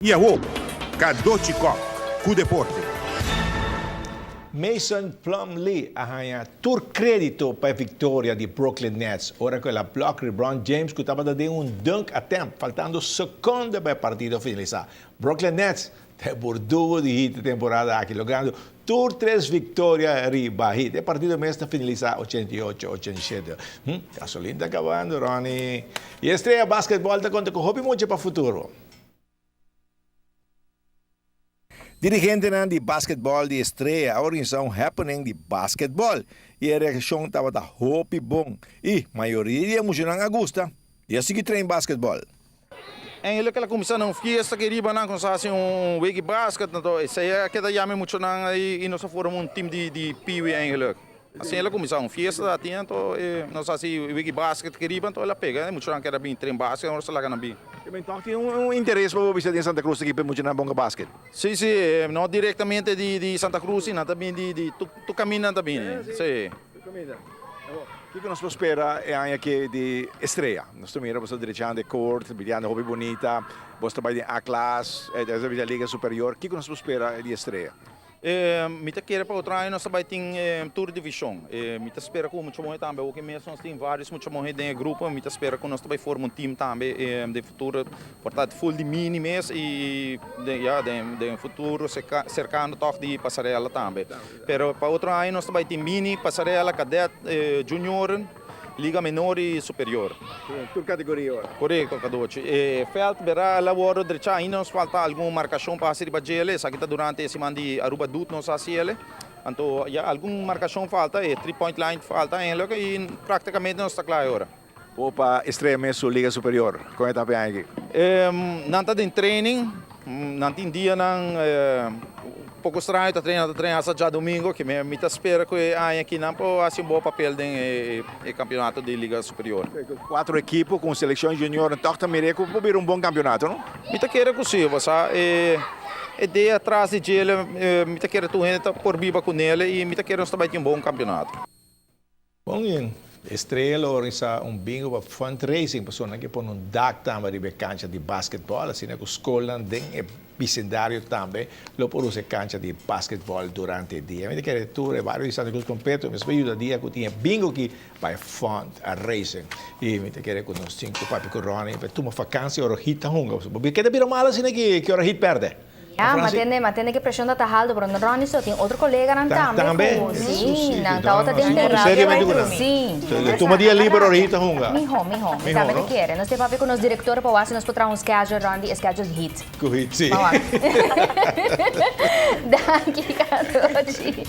Yahoo, Kadochikov, cu deporte. Mason Plumlee arranha tour crédito para a vitória de Brooklyn Nets. Ora que ela bloca LeBron James que estava dando dunk attempt, faltando segundos para o partido finalizar. Brooklyn Nets tem bordugo de hit temporada aqui, logrando tour 3 vitórias riba hit. O partido mesmo está finalizar 88-87. Gasolina está acabando, Ronnie. E a estreia basquetebol está conta com hobby muito para o futuro. Dirigente de basquetebol de estreia, a organização happening de basquetebol. E a reação estava da hope bom. E a maioria emocionante a gusta. E assim que treina basquetebol. Eigenlijk ela começou não fiesta que riba não começasse week basket então isso é que daí me muito não e nós formamos time de piwi eigenlijk. Assim ela começou fiesta da tinha então nós assim week basket que riba então ela pega muito não quer bem treino basket nós lá na bi. Então tem interesse para você em Santa Cruz aqui para muito bom basquete. Sim, não diretamente de Santa Cruz, não também de tu caminha também. Sim. O que nós esperamos é aqui de estreia. Nós também estamos dirigendo de corte, bilhando hobby bonita, você trabalha em A-classe, da Liga Superior. O que nós esperamos de estreia? Mita queira para outro ano nós também tem tour divisão. Mita espera que muito bom também, o que mesmo nós tem vários muito bom de grupo, mita espera que nós também formamos time também de futuro, portanto full de mini mês e de futuro cercando toque de passarela também. Pero para outro ano nós também tem mini, passarela, cadete, junior, liga menor e superior. Por categoria. Correto, Cadoci. Felt verá lavoro direito ainda nos falta alguma marcação para ser bajele, sa kita durante esse mandi aruba dut nos asiele. Então, já alguma marcação falta, 3-point line falta e praticamente não está claro agora. Opa, estreia mesmo Liga Superior. Como é que está bem aqui? Não está em training, não tem dia não pouco estranho, está treinando já domingo, que me espera que aqui não pode um bom papel no campeonato de Liga Superior. 4 equipes com seleção junior, então também pode vir um bom campeonato, não? Me queira possível, sabe? De atrás de ele, me queira tu entra por biba com ele e me queira nós também ter um bom campeonato. Bom, estrela organiza bingo para fundraising, pessoas que põem DAC também de cancha de basquetebol, assim que a escola tem vecindário também, lo por usar cancha de basquetebol durante o dia. Me quer tu vários Santa Cruz completo, me ajuda dia que tinha bingo que para fundraising. E me quer com uns 5 papi corona, para tu uma vacância ou hita hunga. Porque queda bira mal assim que hora hit perde. Matende que pressão da alta, pero no Ronnie só tem outro colega não também. Sim, não tá outra de sim. Tu uma dia livre ou hita hunga. Mijo, sabe que quer. Nós temos com os diretores para nós podemos um schedule Ronnie, schedule hit. Com hit, sim. Daqui, Cadoci.